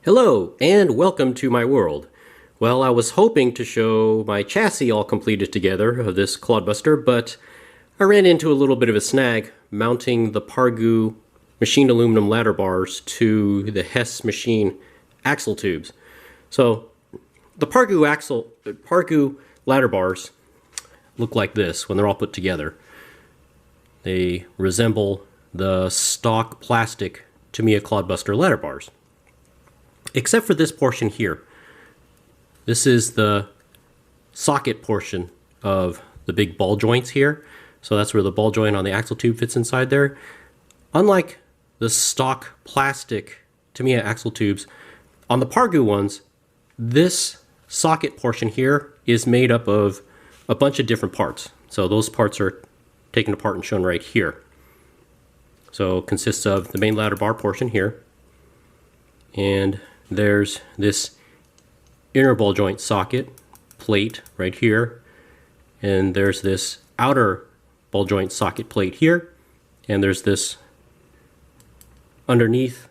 Hello, and welcome to my world. Well, I was hoping to show my chassis all completed together of this Clod Buster, but I ran into a little bit of a snag mounting the Pargu machined aluminum ladder bars to the Hess machine axle tubes. So the Pargu ladder bars look like this when they're all put together. They resemble the stock plastic Tamiya Clod Buster ladder bars, except for this portion here. This is the socket portion of the big ball joints here. So that's where the ball joint on the axle tube fits inside there. Unlike the stock plastic Tamiya axle tubes, on the Pargu ones, this socket portion here is made up of a bunch of different parts. So those parts are taken apart and shown right here. So it consists of the main ladder bar portion here, and there's this inner ball joint socket plate right here, and there's this outer ball joint socket plate here, and there's this underneath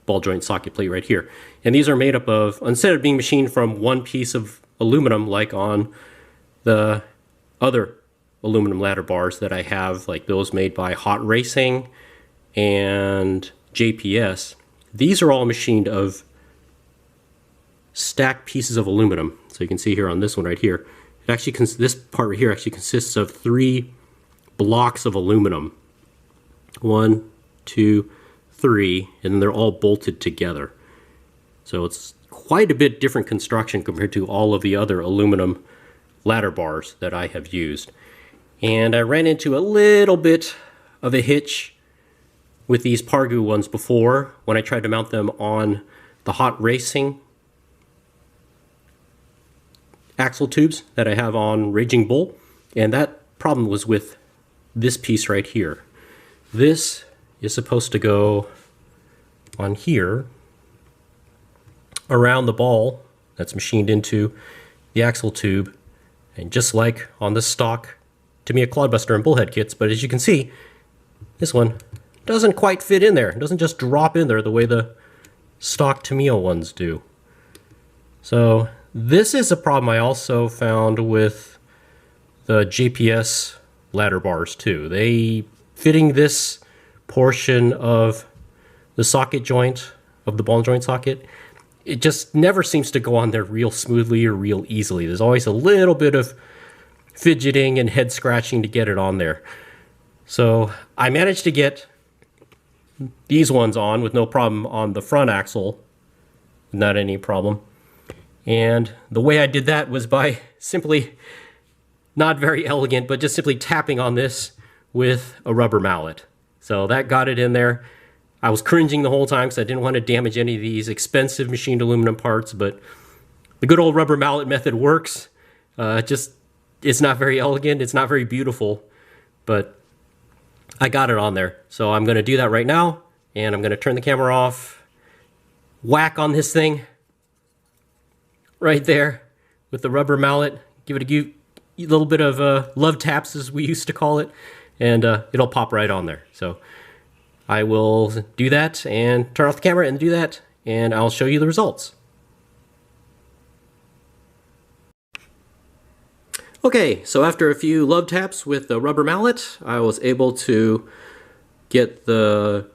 ball joint socket plate right here. And these are made up of, instead of being machined from one piece of aluminum like on the other aluminum ladder bars that I have, like those made by Hot Racing and JPS, these are all machined of stacked pieces of aluminum. So you can see here on this one right here, it actually this part right here actually consists of 3 blocks of aluminum. 1, 2, 3, and then they're all bolted together. So it's quite a bit different construction compared to all of the other aluminum ladder bars that I have used. And I ran into a little bit of a hitch with these Pargu ones before when I tried to mount them on the Hot Racing axle tubes that I have on Raging Bull, and that problem was with this piece right here. This is supposed to go on here around the ball that's machined into the axle tube, and just like on the stock Tamiya Clod Buster and bullhead kits, but as you can see, this one doesn't quite fit in there. It doesn't just drop in there the way the stock Tamiya ones do. So this is a problem I also found with the JPS ladder bars too. Fitting this portion of the socket joint, of the ball joint socket, it just never seems to go on there real smoothly or real easily. There's always a little bit of fidgeting and head scratching to get it on there. So I managed to get these ones on with no problem on the front axle, not any problem. And the way I did that was by simply, not very elegant, but just simply tapping on this with a rubber mallet. So that got it in there. I was cringing the whole time because I didn't want to damage any of these expensive machined aluminum parts, but the good old rubber mallet method works. It's not very elegant, it's not very beautiful, but I got it on there. So I'm going to do that right now, and I'm going to turn the camera off, whack on this thing right there with the rubber mallet, give it a little bit of love taps, as we used to call it, and it'll pop right on there. So I will do that and turn off the camera and do that, and I'll show you the results. Okay, so after a few love taps with the rubber mallet, I was able to get the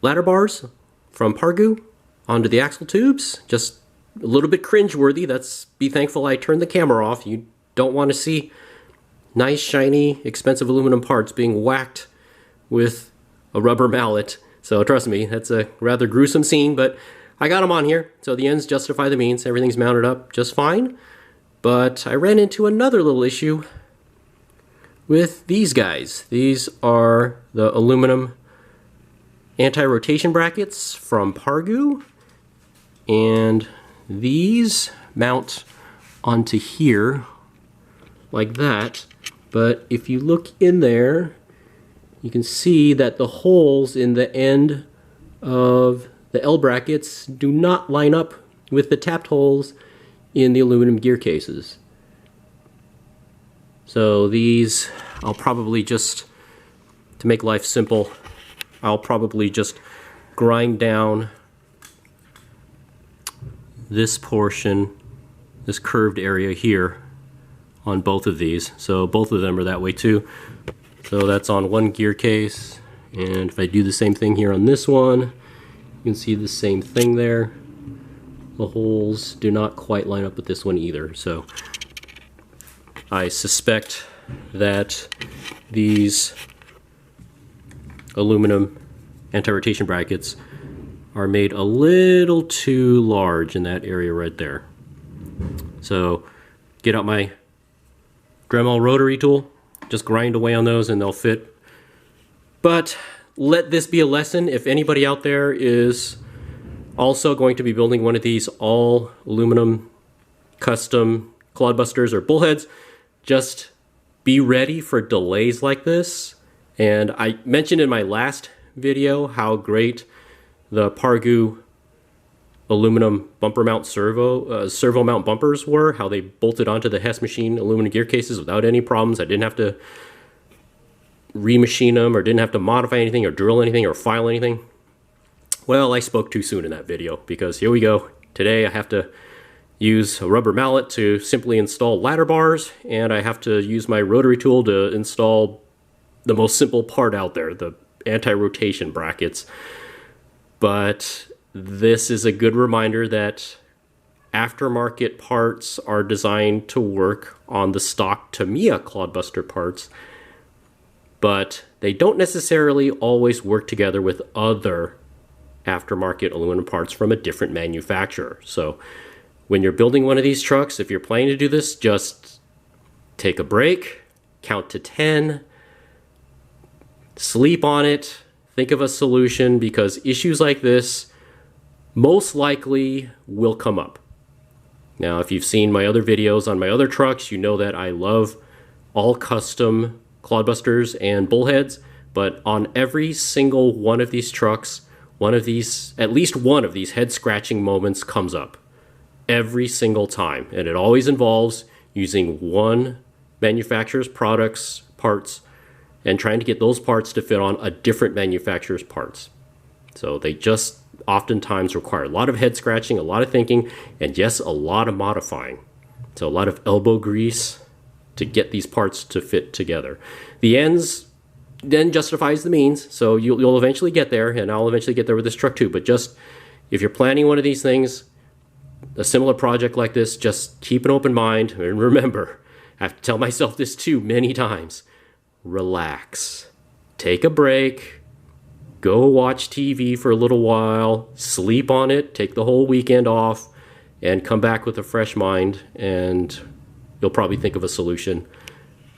ladder bars from Pargu onto the axle tubes. Just a little bit cringeworthy. Be thankful I turned the camera off. You don't want to see nice, shiny, expensive aluminum parts being whacked with a rubber mallet. So trust me, that's a rather gruesome scene, but I got them on here. So the ends justify the means. Everything's mounted up just fine. But I ran into another little issue with these guys. These are the aluminum anti-rotation brackets from Pargu, and these mount onto here like that. But if you look in there, you can see that the holes in the end of the L brackets do not line up with the tapped holes in the aluminum gear cases. So these, I'll probably just, to make life simple, I'll probably just grind down this portion, this curved area here on both of these. So both of them are that way too. So that's on one gear case. And if I do the same thing here on this one, you can see the same thing there. The holes do not quite line up with this one either. So I suspect that these aluminum anti-rotation brackets are made a little too large in that area right there. So get out my Dremel rotary tool, just grind away on those and they'll fit. But let this be a lesson. If anybody out there is also going to be building one of these all aluminum custom Clod Busters or bullheads, just be ready for delays like this. And I mentioned in my last video how great the Pargu aluminum bumper mount servo mount bumpers were, how they bolted onto the Hess machine aluminum gear cases without any problems. I didn't have to remachine them or didn't have to modify anything or drill anything or file anything. Well, I spoke too soon in that video, because here we go. Today I have to use a rubber mallet to simply install ladder bars, and I have to use my rotary tool to install the most simple part out there, the anti-rotation brackets. But this is a good reminder that aftermarket parts are designed to work on the stock Tamiya Clod Buster parts, but they don't necessarily always work together with other aftermarket aluminum parts from a different manufacturer. So when you're building one of these trucks, if you're planning to do this, just take a break, count to 10, sleep on it, think of a solution, because issues like this most likely will come up. Now, if you've seen my other videos on my other trucks, you know that I love all custom Clod Busters and bullheads, but on every single one of these trucks, at least one of these head scratching moments comes up every single time. And it always involves using one manufacturer's parts, and trying to get those parts to fit on a different manufacturer's parts. So they just oftentimes require a lot of head scratching, a lot of thinking, and yes, a lot of modifying. So a lot of elbow grease to get these parts to fit together. The ends then justifies the means, so you'll eventually get there, and I'll eventually get there with this truck too. But just, if you're planning one of these things, a similar project like this, just keep an open mind. And remember, I have to tell myself this too many times, relax, take a break, go watch TV for a little while, sleep on it, take the whole weekend off, and come back with a fresh mind, and you'll probably think of a solution.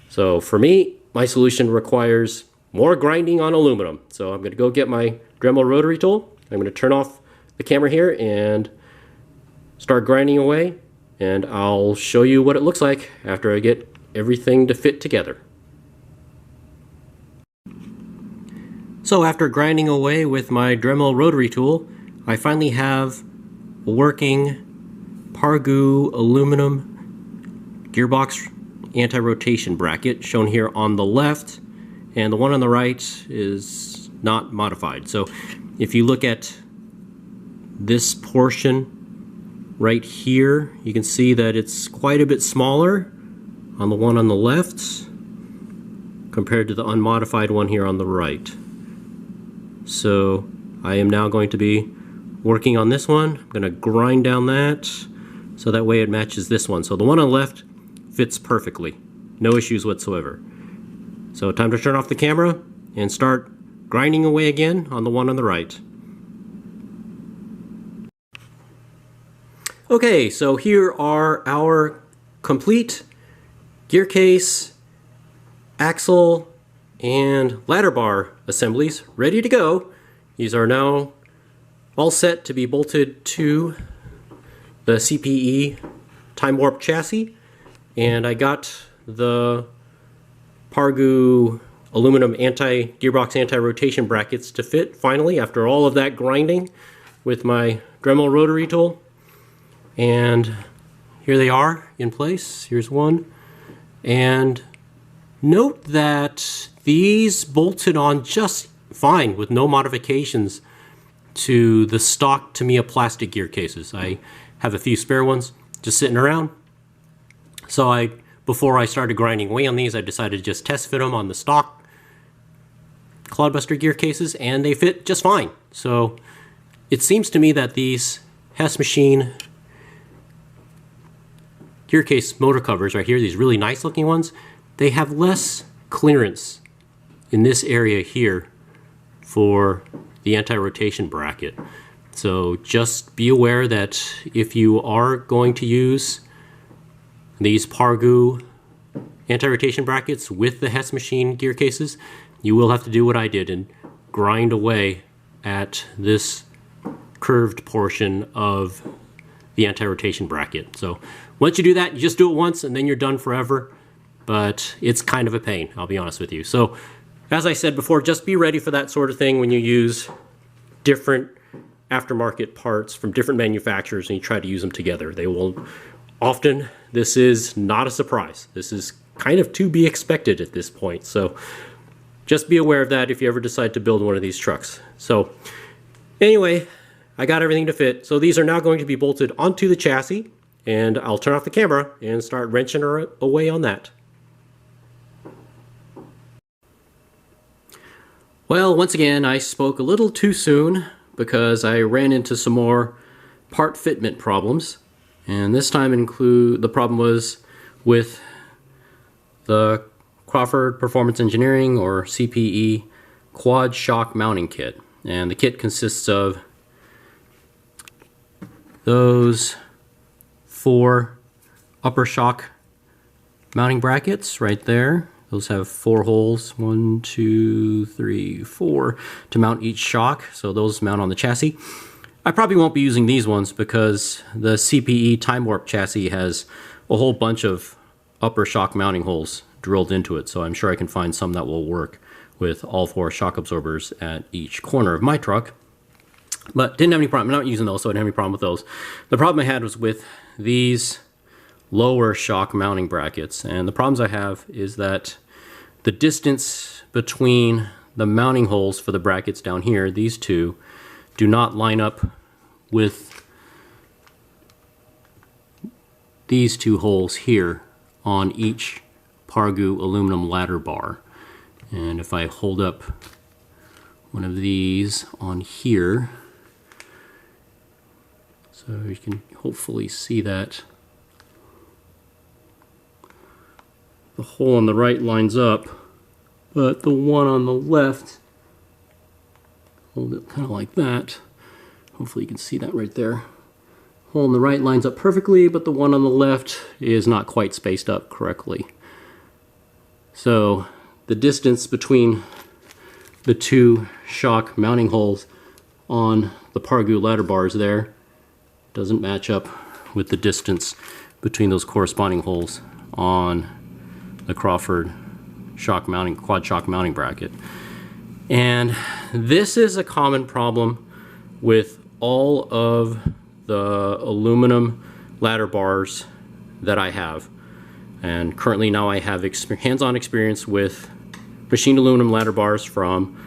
So for me, my solution requires more grinding on aluminum. So I'm going to go get my Dremel rotary tool. I'm going to turn off the camera here and start grinding away, and I'll show you what it looks like after I get everything to fit together. So after grinding away with my Dremel rotary tool, I finally have a working Pargu aluminum gearbox anti-rotation bracket shown here on the left, and the one on the right is not modified. So if you look at this portion right here, you can see that it's quite a bit smaller on the one on the left compared to the unmodified one here on the right. So I am now going to be working on this one. I'm going to grind down that so that way it matches this one. So the one on the left fits perfectly, no issues whatsoever. So time to turn off the camera and start grinding away again on the one on the right. Okay, so here are our complete gear case, axle, and ladder bar assemblies ready to go. These are now all set to be bolted to the CPE time warp chassis, and I got the Pargu aluminum gearbox anti-rotation brackets to fit finally after all of that grinding with my Dremel rotary tool. And here they are in place. Here's one. And note that these bolted on just fine with no modifications to the stock Tamiya plastic gear cases. I have a few spare ones just sitting around. So before I started grinding away on these, I decided to just test fit them on the stock Clod Buster gear cases, and they fit just fine. So it seems to me that these Hess Machine gear case motor covers right here, these really nice looking ones, they have less clearance in this area here for the anti-rotation bracket. So just be aware that if you are going to use these Pargu anti-rotation brackets with the Hess Machine gear cases, you will have to do what I did and grind away at this curved portion of the anti-rotation bracket. So once you do that, you just do it once and then you're done forever. But it's kind of a pain, I'll be honest with you. So as I said before, just be ready for that sort of thing when you use different aftermarket parts from different manufacturers and you try to use them together. They will often, this is not a surprise. This is kind of to be expected at this point. So just be aware of that if you ever decide to build one of these trucks. So anyway, I got everything to fit. So these are now going to be bolted onto the chassis, and I'll turn off the camera and start wrenching away on that. Well, once again, I spoke a little too soon because I ran into some more part fitment problems. And this time the problem was with the Crawford Performance Engineering, or CPE, quad shock mounting kit. And the kit consists of those 4 upper shock mounting brackets right there. Those have 4 holes, 1, 2, 3, 4, to mount each shock. So those mount on the chassis. I probably won't be using these ones because the CPE Time Warp chassis has a whole bunch of upper shock mounting holes drilled into it. So I'm sure I can find some that will work with all 4 shock absorbers at each corner of my truck. But didn't have any problem. I'm not using those, so I didn't have any problem with those. The problem I had was with these lower shock mounting brackets, and the problems I have is that the distance between the mounting holes for the brackets down here, these two, do not line up with these 2 holes here on each Pargu aluminum ladder bar. And if I hold up one of these on here, so you can hopefully see that the hole on the right lines up, but the one on the left, hold it kind of like that, hopefully you can see that right there. Hole on the right lines up perfectly, but the one on the left is not quite spaced up correctly. So the distance between the 2 shock mounting holes on the Pargu ladder bars there doesn't match up with the distance between those corresponding holes on the Crawford quad shock mounting bracket. And this is a common problem with all of the aluminum ladder bars that I have. And currently now I have hands-on experience with machined aluminum ladder bars from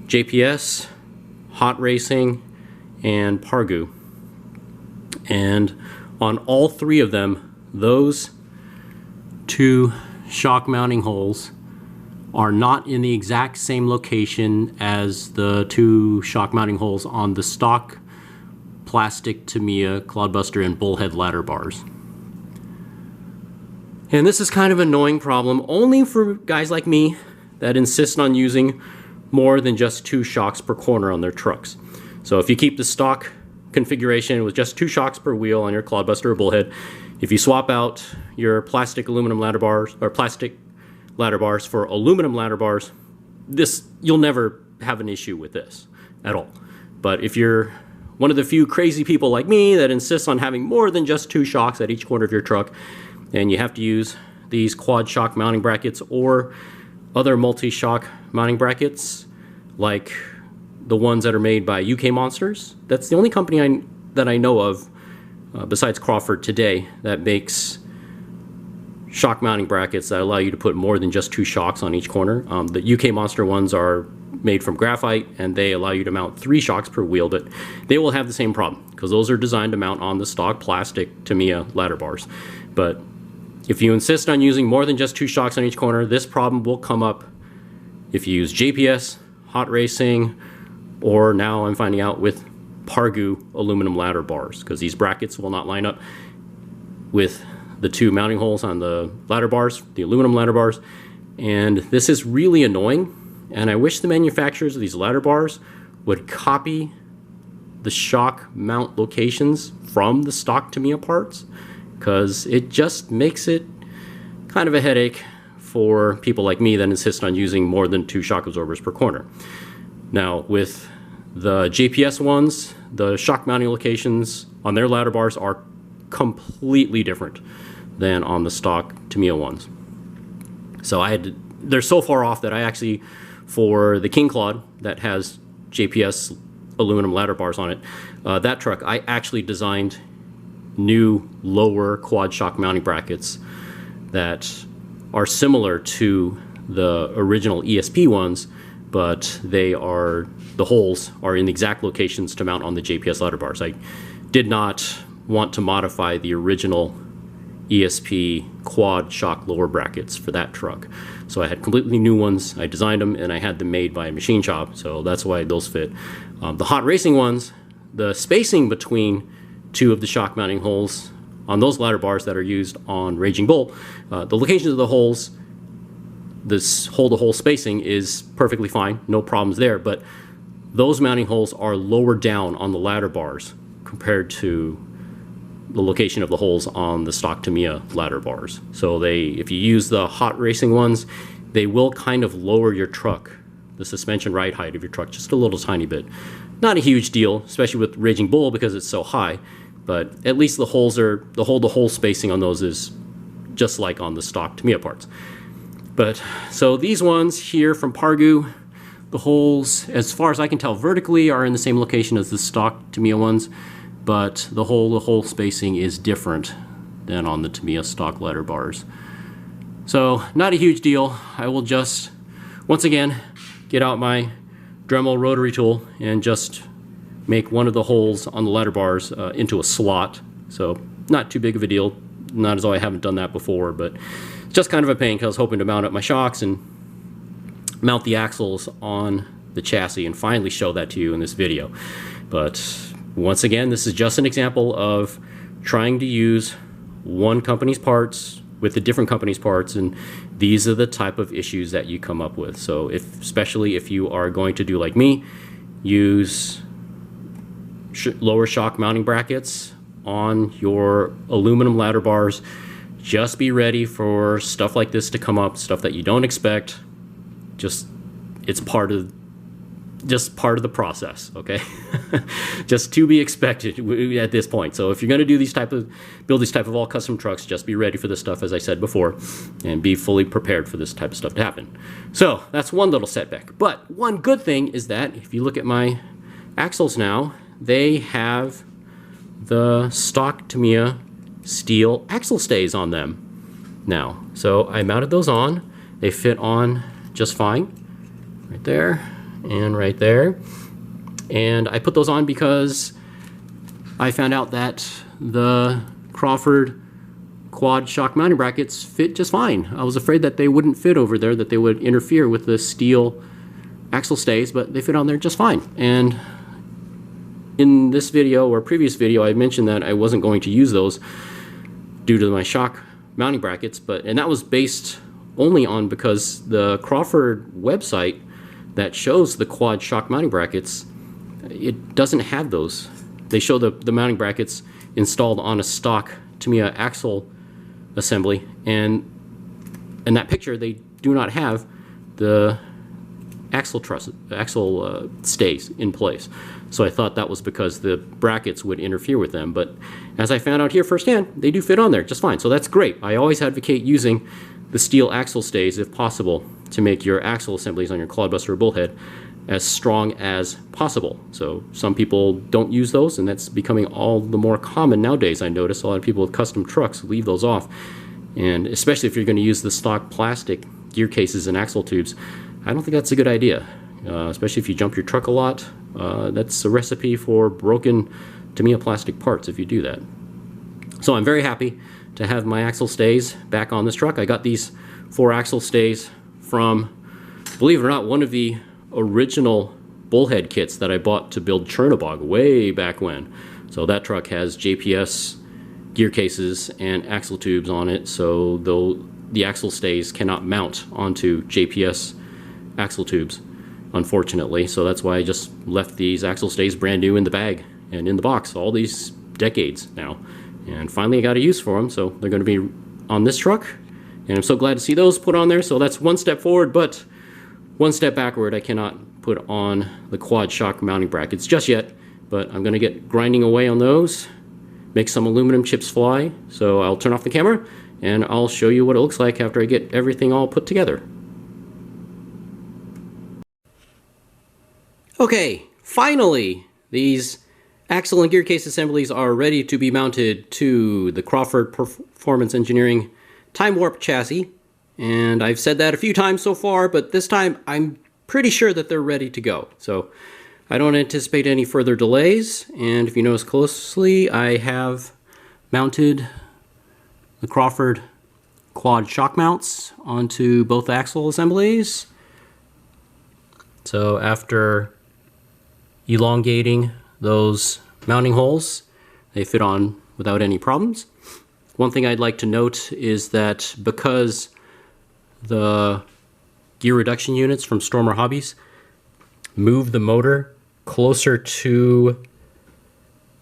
JPS, Hot Racing, and Pargu. And on all 3 of them, those 2 shock mounting holes are not in the exact same location as the 2 shock mounting holes on the stock plastic Tamiya Clod Buster and Bullhead ladder bars. And this is kind of an annoying problem only for guys like me that insist on using more than just 2 shocks per corner on their trucks. So if you keep the stock configuration with just 2 shocks per wheel on your Clod Buster or Bullhead, if you swap out your plastic aluminum ladder bars or plastic ladder bars for aluminum ladder bars, you'll never have an issue with this at all. But if you're one of the few crazy people like me that insists on having more than just 2 shocks at each corner of your truck, and you have to use these quad shock mounting brackets or other multi-shock mounting brackets like the ones that are made by UK Monsters. That's the only company that I know of besides Crawford today that makes shock mounting brackets that allow you to put more than just 2 shocks on each corner. The UK Monster ones are made from graphite, and they allow you to mount 3 shocks per wheel, but they will have the same problem because those are designed to mount on the stock plastic Tamiya ladder bars. But if you insist on using more than just 2 shocks on each corner, this problem will come up if you use JPS, hot racing, or now I'm finding out with Pargu aluminum ladder bars, because these brackets will not line up with the 2 mounting holes on the ladder bars, the aluminum ladder bars. And this is really annoying, and I wish the manufacturers of these ladder bars would copy the shock mount locations from the stock Tamiya parts, because it just makes it kind of a headache for people like me that insist on using more than 2 shock absorbers per corner. Now with the JPS ones, the shock mounting locations on their ladder bars are completely different than on the stock Tamiya ones. So they're so far off that I actually, for the King Clod that has JPS aluminum ladder bars on it, that truck, I actually designed new lower quad shock mounting brackets that are similar to the original ESP ones, but the holes are in the exact locations to mount on the JPS ladder bars. I did not want to modify the original ESP quad shock lower brackets for that truck. So I had completely new ones. I designed them and I had them made by a machine shop, so that's why those fit. The hot racing ones, the spacing between 2 of the shock mounting holes on those ladder bars that are used on Raging Bull, the locations of the holes, this hole-to-hole spacing is perfectly fine, no problems there, but those mounting holes are lower down on the ladder bars compared to the location of the holes on the stock Tamiya ladder bars. So if you use the hot racing ones, they will kind of lower your truck, the suspension ride height of your truck, just a little tiny bit. Not a huge deal, especially with Raging Bull because it's so high, but at least the hole-to-hole spacing on those is just like on the stock Tamiya parts. But so these ones here from Pargu, the holes, as far as I can tell vertically, are in the same location as the stock Tamiya ones, but the hole spacing is different than on the Tamiya stock ladder bars. So not a huge deal. I will just, once again, get out my Dremel rotary tool and just make one of the holes on the ladder bars into a slot. So not too big of a deal, not as though I haven't done that before, but it's just kind of a pain because I was hoping to mount up my shocks and mount the axles on the chassis and finally show that to you in this video. But once again, this is just an example of trying to use one company's parts with a different company's parts, and these are the type of issues that you come up with. So especially if you are going to do like me, use lower shock mounting brackets on your aluminum ladder bars, just be ready for stuff like this to come up, stuff that you don't expect. It's part of the process, okay? Just to be expected at this point. So if you're going to build these type of all custom trucks, just be ready for this stuff, as I said before, and be fully prepared for this type of stuff to happen. So that's one little setback. But one good thing is that if you look at my axles now, they have the stock Tamiya steel axle stays on them now. So I mounted those on. They fit on just fine, right there and right there. And I put those on because I found out that the Crawford quad shock mounting brackets fit just fine. I was afraid that they wouldn't fit over there, that they would interfere with the steel axle stays, but they fit on there just fine. And in this video or previous video, I mentioned that I wasn't going to use those due to my shock mounting brackets, and that was based only on because the Crawford website that shows the quad shock mounting brackets, it doesn't have those. They show the mounting brackets installed on a stock Tamiya axle assembly, and in that picture they do not have the axle stays in place. So I thought that was because the brackets would interfere with them, but as I found out here firsthand, they do fit on there just fine. So that's great. I always advocate using the steel axle stays if possible to make your axle assemblies on your Clod Buster or Bullhead as strong as possible. So some people don't use those, and that's becoming all the more common nowadays. I notice a lot of people with custom trucks leave those off, and especially if you're going to use the stock plastic gear cases and axle tubes, I don't think that's a good idea, especially if you jump your truck a lot. That's a recipe for broken Tamiya plastic parts if you do that. So I'm very happy to have my axle stays back on this truck. I got these 4 axle stays from, believe it or not, one of the original bullhead kits that I bought to build Chernobog way back when. So that truck has JPS gear cases and axle tubes on it, so the axle stays cannot mount onto JPS axle tubes, unfortunately. So that's why I just left these axle stays brand new in the bag and in the box all these decades now. And finally I got a use for them, so they're going to be on this truck. And I'm so glad to see those put on there. So that's one step forward, but one step backward. I cannot put on the quad shock mounting brackets just yet, but I'm going to get grinding away on those, make some aluminum chips fly. So I'll turn off the camera and I'll show you what it looks like after I get everything all put together. Okay, finally, these axle and gear case assemblies are ready to be mounted to the Crawford Performance Engineering Time Warp chassis. And I've said that a few times so far, but this time I'm pretty sure that they're ready to go. So I don't anticipate any further delays. And if you notice closely, I have mounted the Crawford quad shock mounts onto both axle assemblies. So after elongating those mounting holes, they fit on without any problems. One thing I'd like to note is that because the gear reduction units from Stormer Hobbies move the motor closer to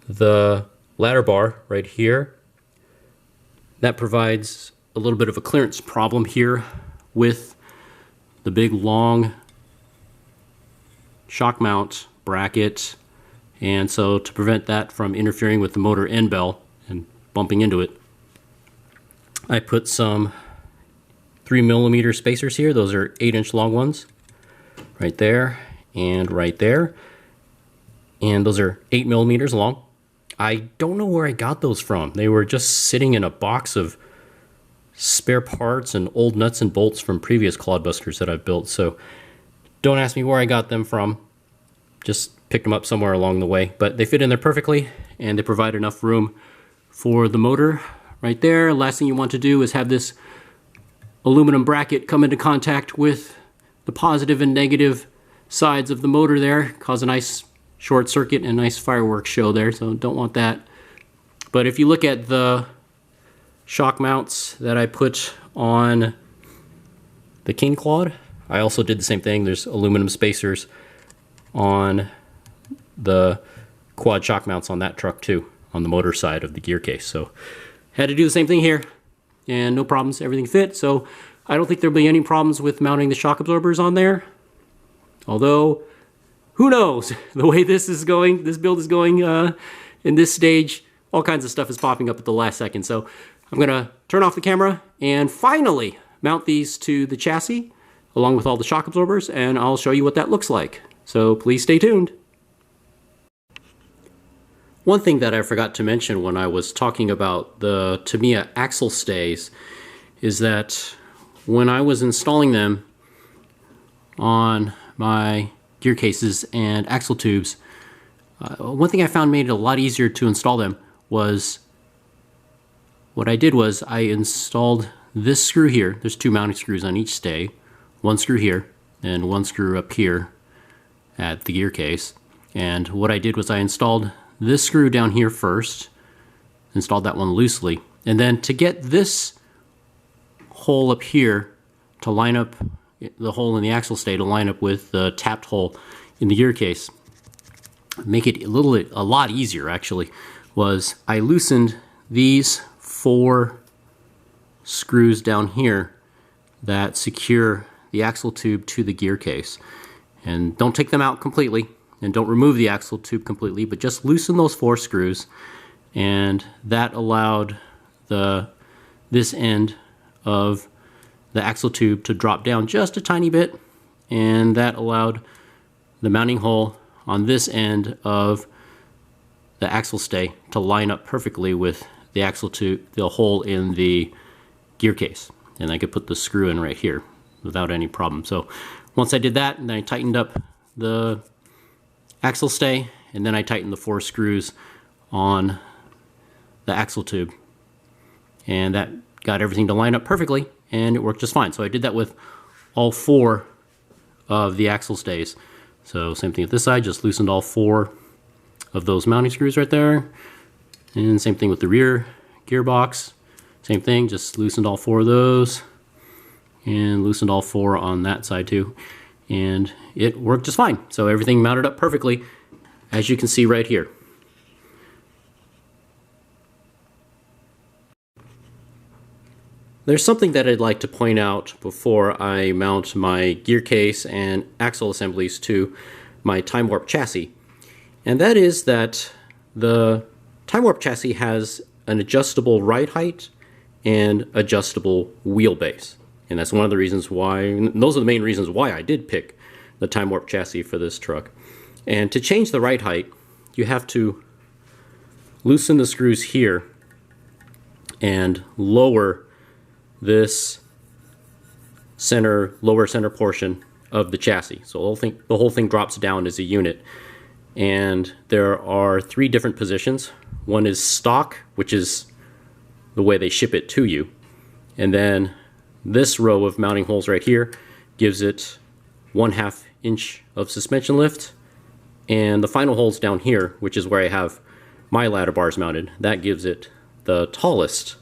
the ladder bar right here, that provides a little bit of a clearance problem here with the big long shock mount bracket. And so to prevent that from interfering with the motor end bell and bumping into it, I put some 3mm spacers here. Those are 8-inch long ones right there and right there. And those are 8mm long. I don't know where I got those from. They were just sitting in a box of spare parts and old nuts and bolts from previous Clod Busters that I've built. So don't ask me where I got them from. Just picked them up somewhere along the way, but they fit in there perfectly and they provide enough room for the motor right there. Last thing you want to do is have this aluminum bracket come into contact with the positive and negative sides of the motor there, cause a nice short circuit and a nice fireworks show there, so don't want that. But if you look at the shock mounts that I put on the King Clod, I also did the same thing. There's aluminum spacers on the quad shock mounts on that truck too, on the motor side of the gear case. So had to do the same thing here and no problems, everything fit. So I don't think there'll be any problems with mounting the shock absorbers on there. Although, who knows, the way this is going, this build is going in this stage, all kinds of stuff is popping up at the last second. So I'm gonna turn off the camera and finally mount these to the chassis along with all the shock absorbers, and I'll show you what that looks like. So please stay tuned. One thing that I forgot to mention when I was talking about the Tamiya axle stays is that when I was installing them on my gear cases and axle tubes, one thing I found made it a lot easier to install them was what I did was I installed this screw here. There's 2 mounting screws on each stay, 1 screw here and 1 screw up here at the gear case. And what I did was I installed this screw down here first, installed that one loosely, and then to get this hole up here to line up, the hole in the axle stay to line up with the tapped hole in the gear case, make it a lot easier actually, was I loosened these 4 screws down here that secure the axle tube to the gear case. And don't take them out completely, and don't remove the axle tube completely, but just loosen those 4 screws, and that allowed this end of the axle tube to drop down just a tiny bit, and that allowed the mounting hole on this end of the axle stay to line up perfectly with the axle tube, the hole in the gear case. And I could put the screw in right here without any problem. So Once I did that, and then I tightened up the axle stay, and then I tightened the 4 screws on the axle tube. And that got everything to line up perfectly, and it worked just fine. So I did that with all 4 of the axle stays. So same thing with this side, just loosened all 4 of those mounting screws right there. And same thing with the rear gearbox. Same thing, just loosened all 4 of those. And loosened all 4 on that side too. And it worked just fine. So everything mounted up perfectly, as you can see right here. There's something that I'd like to point out before I mount my gear case and axle assemblies to my time warp chassis. And that is that the time warp chassis has an adjustable ride height and adjustable wheelbase. And that's one of the reasons why, and those are the main reasons why I did pick the time warp chassis for this truck. And to change the ride height, you have to loosen the screws here and lower this lower center portion of the chassis. So the whole thing drops down as a unit. And there are 3 different positions. One is stock, which is the way they ship it to you. And then this row of mounting holes right here gives it 1/2 inch of suspension lift. And the final holes down here, which is where I have my ladder bars mounted, that gives it the tallest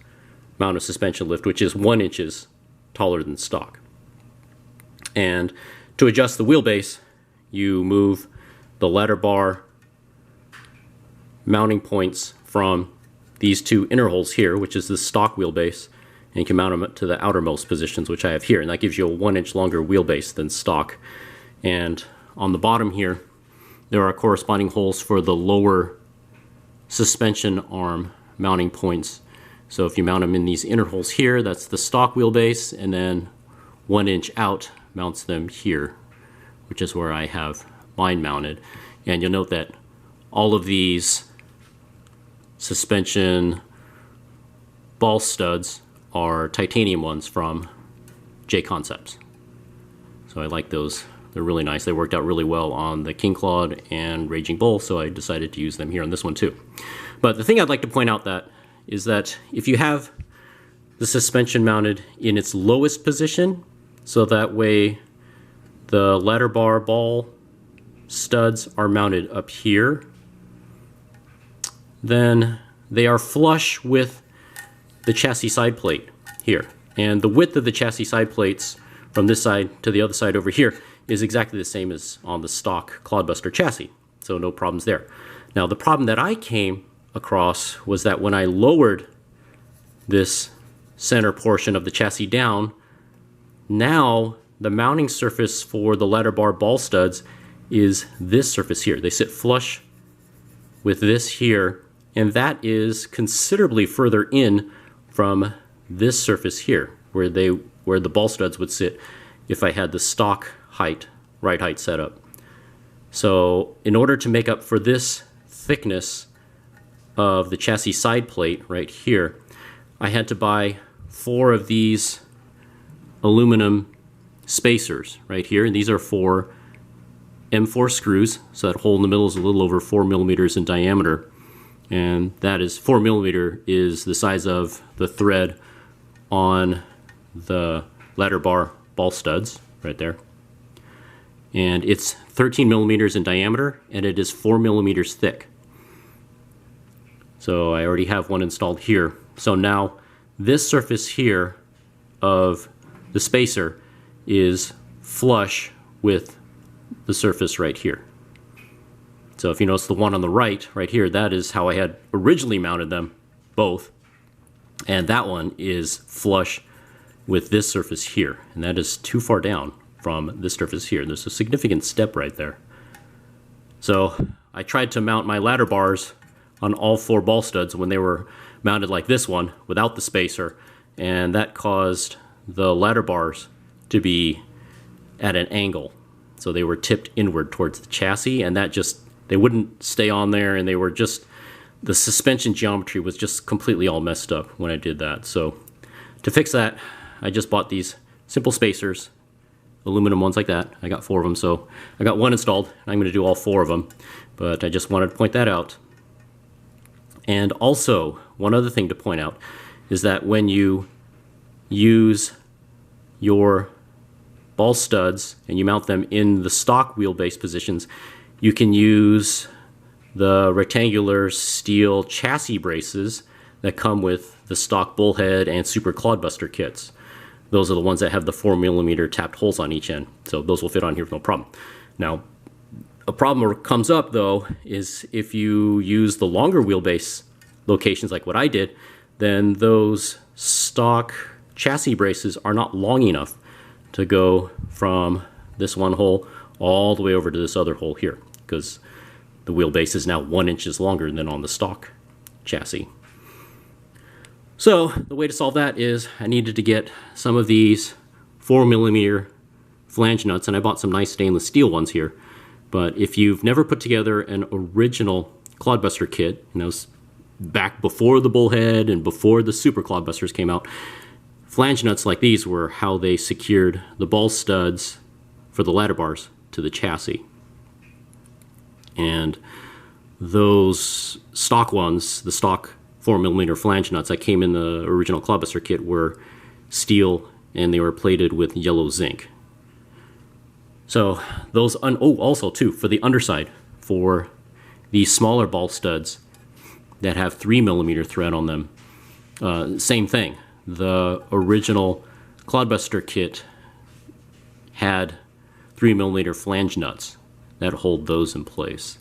amount of suspension lift, which is 1 inch taller than stock. And to adjust the wheelbase, you move the ladder bar mounting points from these 2 inner holes here, which is the stock wheelbase, and you can mount them to the outermost positions, which I have here, and that gives you a 1 inch longer wheelbase than stock. And on the bottom here, there are corresponding holes for the lower suspension arm mounting points. So if you mount them in these inner holes here, that's the stock wheelbase, and then 1 inch out mounts them here, which is where I have mine mounted. And you'll note that all of these suspension ball studs are titanium ones from J Concepts. So I like those. They're really nice. They worked out really well on the King Clod and Raging Bull, so I decided to use them here on this one too. But the thing I'd like to point out is that if you have the suspension mounted in its lowest position, so that way the ladder bar ball studs are mounted up here, then they are flush with the chassis side plate here. And the width of the chassis side plates from this side to the other side over here is exactly the same as on the stock Clod Buster chassis. So no problems there. Now the problem that I came across was that when I lowered this center portion of the chassis down, now the mounting surface for the ladder bar ball studs is this surface here. They sit flush with this here, and that is considerably further in from this surface here, where the ball studs would sit if I had the stock height, ride height set up. So in order to make up for this thickness of the chassis side plate right here, I had to buy 4 of these aluminum spacers right here, and these are 4 M4 screws, so that hole in the middle is a little over 4 millimeters in diameter, and that is 4 millimeter is the size of the thread on the ladder bar ball studs right there, and it's 13 millimeters in diameter, and it is 4 millimeters thick. So I already have one installed here. So now this surface here of the spacer is flush with the surface right here. So if you notice the one on the right here, that is how I had originally mounted them both, and that one is flush with this surface here, and that is too far down from this surface here. There's a significant step right there. So I tried to mount my ladder bars on all 4 ball studs when they were mounted like this one without the spacer, and that caused the ladder bars to be at an angle. So they were tipped inward towards the chassis, and that just, they wouldn't stay on there, and they were just, the suspension geometry was just completely all messed up when I did that. So to fix that, I just bought these simple spacers aluminum ones like that. I got 4 of them, so I got 1 installed. I'm going to do all 4 of them, but I just wanted to point that out. And also, one other thing to point out is that when you use your ball studs and you mount them in the stock wheelbase positions, you can use the rectangular steel chassis braces that come with the stock bullhead and super Clod Buster kits. Those are the ones that have the 4mm tapped holes on each end, so those will fit on here with no problem. Now, a problem that comes up though is if you use the longer wheelbase locations like what I did, then those stock chassis braces are not long enough to go from this one hole all the way over to this other hole here, because the wheelbase is now 1 inch longer than on the stock chassis. So the way to solve that is I needed to get some of these 4mm flange nuts, and I bought some nice stainless steel ones here. But if you've never put together an original Clod Buster kit, you know, back before the bullhead and before the super Clod Busters came out, flange nuts like these were how they secured the ball studs for the ladder bars to the chassis. And those stock ones, the stock 4mm flange nuts that came in the original Clod Buster kit, were steel and they were plated with yellow zinc. So those, also too, for the underside, for these smaller ball studs that have 3mm thread on them, same thing. The original Clod Buster kit had 3mm flange nuts that hold those in place.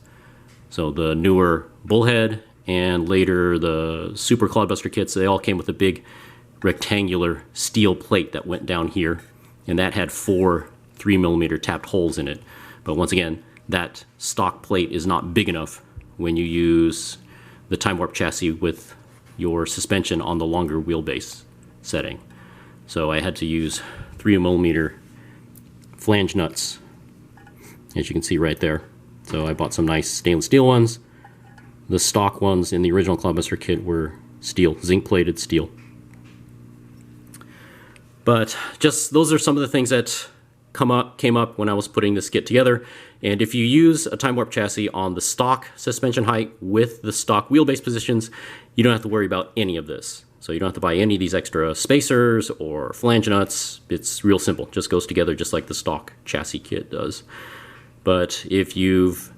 So the newer bullhead and later the super Clod Buster kits, they all came with a big rectangular steel plate that went down here, and that had 4 3mm tapped holes in it. But once again, that stock plate is not big enough when you use the time warp chassis with your suspension on the longer wheelbase setting. So I had to use 3mm flange nuts, as you can see right there. So I bought some nice stainless steel ones. The stock ones in the original Clod Buster kit were steel, zinc plated steel. But just those are some of the things that came up when I was putting this kit together. And if you use a time warp chassis on the stock suspension height with the stock wheelbase positions, you don't have to worry about any of this. So you don't have to buy any of these extra spacers or flange nuts. It's real simple, just goes together just like the stock chassis kit does. But if you've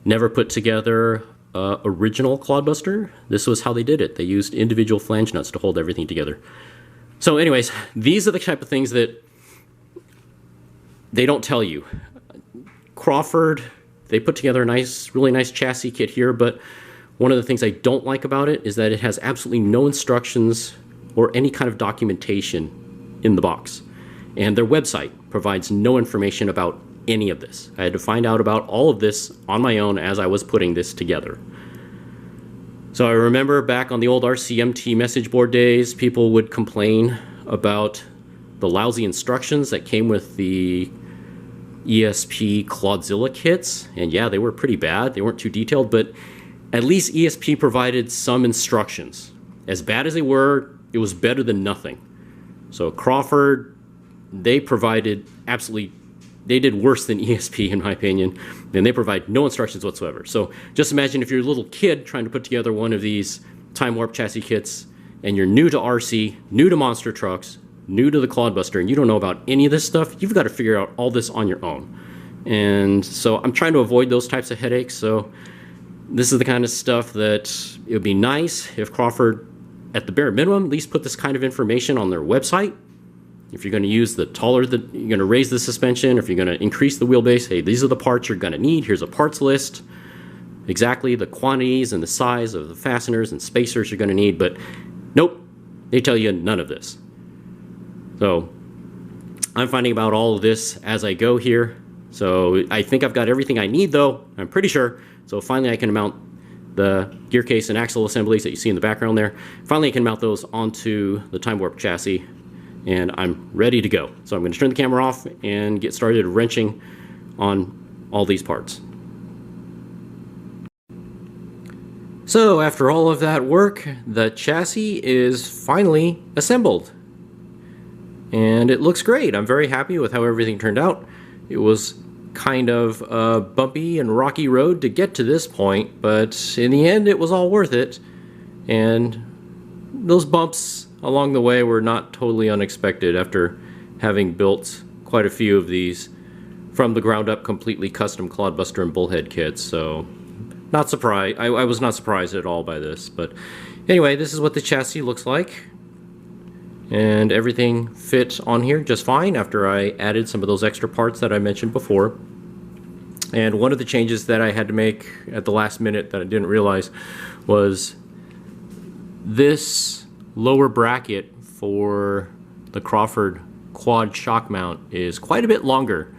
never put together original Clod Buster, this was how they did it. They used individual flange nuts to hold everything together. So anyways, these are the type of things that they don't tell you. Crawford, they put together a nice, really nice chassis kit here, but one of the things I don't like about it is that it has absolutely no instructions or any kind of documentation in the box. And their website provides no information about any of this. I had to find out about all of this on my own as I was putting this together. So I remember back on the old RCMT message board days, people would complain about the lousy instructions that came with the ESP Clodzilla kits. And yeah, they were pretty bad. They weren't too detailed, but at least ESP provided some instructions. As bad as they were, it was better than nothing. So Crawford, they provided absolutely, they did worse than ESP in my opinion, and they provide no instructions whatsoever. So just imagine if you're a little kid trying to put together one of these time warp chassis kits, and you're new to RC, new to monster trucks, new to the Clod Buster, and you don't know about any of this stuff. You've got to figure out all this on your own. And so I'm trying to avoid those types of headaches. So this is the kind of stuff that it would be nice if Crawford, at the bare minimum, at least put this kind of information on their website. If you're going to use the taller, you're going to raise the suspension, or if you're going to increase the wheelbase, hey, these are the parts you're going to need. Here's a parts list, exactly the quantities and the size of the fasteners and spacers you're going to need. But nope, they tell you none of this. So I'm finding out all of this as I go here. So I think I've got everything I need though, I'm pretty sure. So finally I can mount the gear case and axle assemblies that you see in the background there. Finally I can mount those onto the time warp chassis, and I'm ready to go. So I'm going to turn the camera off and get started wrenching on all these parts. So after all of that work, the chassis is finally assembled. and it looks great. I'm very happy with how everything turned out. It was kind of a bumpy and rocky road to get to this point, but in the end it was all worth it. And those bumps along the way were not totally unexpected after having built quite a few of these from the ground up, completely custom Clod Buster and bullhead kits. So not surprised. I was not surprised at all by this. But anyway, this is what the chassis looks like. And everything fit on here just fine after I added some of those extra parts that I mentioned before. And one of the changes that I had to make at the last minute that I didn't realize was this lower bracket for the Crawford quad shock mount is quite a bit longer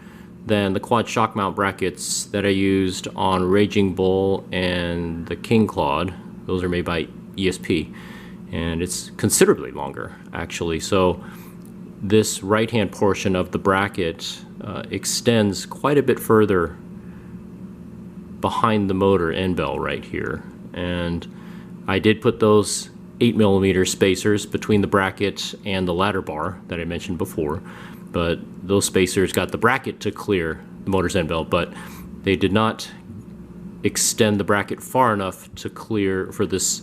than the quad shock mount brackets that I used on Raging Bull and the King Clod. Those are made by ESP. And it's considerably longer, actually. So this right-hand portion of the bracket extends quite a bit further behind the motor end bell right here. And I did put those 8mm spacers between the bracket and the ladder bar that I mentioned before. But those spacers got the bracket to clear the motor's end bell, but they did not extend the bracket far enough to clear for this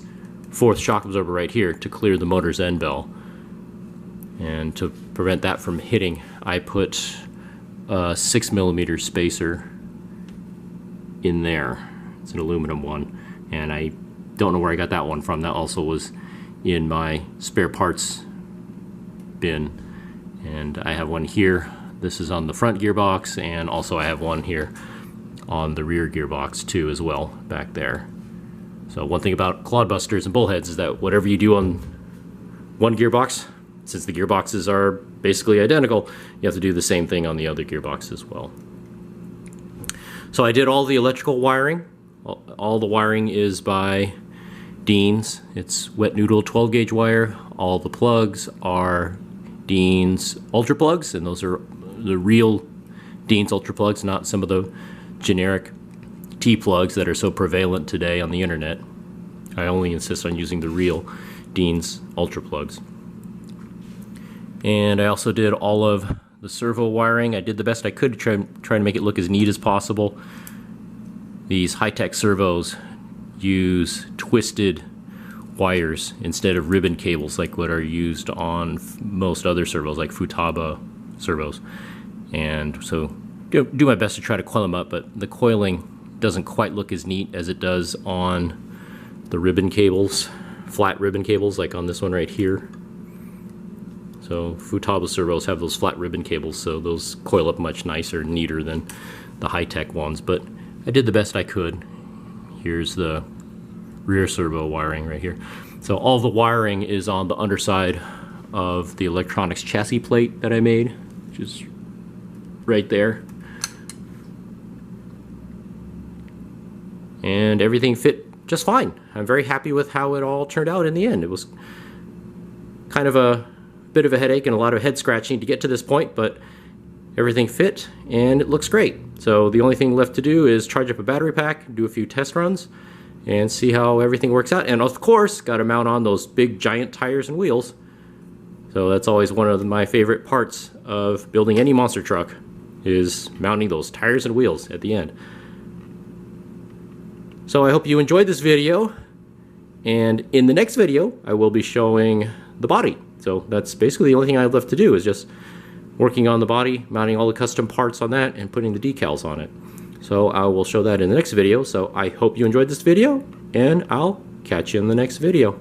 fourth shock absorber right here to clear the motor's end bell. And to prevent that from hitting, I put a 6mm spacer in there. It's an aluminum one, and I don't know where I got that one from. That also was in my spare parts bin. And I have one here. This is on the front gearbox, and also I have one here on the rear gearbox too as well, back there. So one thing about Clod Busters and bullheads is that whatever you do on one gearbox, since the gearboxes are basically identical, you have to do the same thing on the other gearbox as well. So I did all the electrical wiring. All the wiring is by Dean's. It's wet noodle 12 gauge wire. All the plugs are Dean's Ultra plugs, and those are the real Dean's Ultra plugs, not some of the generic T-plugs that are so prevalent today on the internet. I only insist on using the real Dean's Ultra plugs. And I also did all of the servo wiring. I did the best I could to try to make it look as neat as possible. These high-tech servos use twisted wires instead of ribbon cables like what are used on most other servos, like Futaba servos. And so do my best to try to coil them up, but the coiling doesn't quite look as neat as it does on the ribbon cables, flat ribbon cables like on this one right here. So Futaba servos have those flat ribbon cables, so those coil up much nicer and neater than the high-tech ones, but I did the best I could. Here's the rear servo wiring right here. So all the wiring is on the underside of the electronics chassis plate that I made, which is right there. And everything fit just fine. I'm very happy with how it all turned out in the end. It was kind of a bit of a headache and a lot of head scratching to get to this point, but everything fit and it looks great. So the only thing left to do is charge up a battery pack, do a few test runs, and see how everything works out. And of course, got to mount on those big giant tires and wheels. So that's always one of my favorite parts of building any monster truck, is mounting those tires and wheels at the end. So I hope you enjoyed this video, and in the next video I will be showing the body. So that's basically the only thing I have left to do, is just working on the body, mounting all the custom parts on that, and putting the decals on it. So I will show that in the next video. So I hope you enjoyed this video, and I'll catch you in the next video.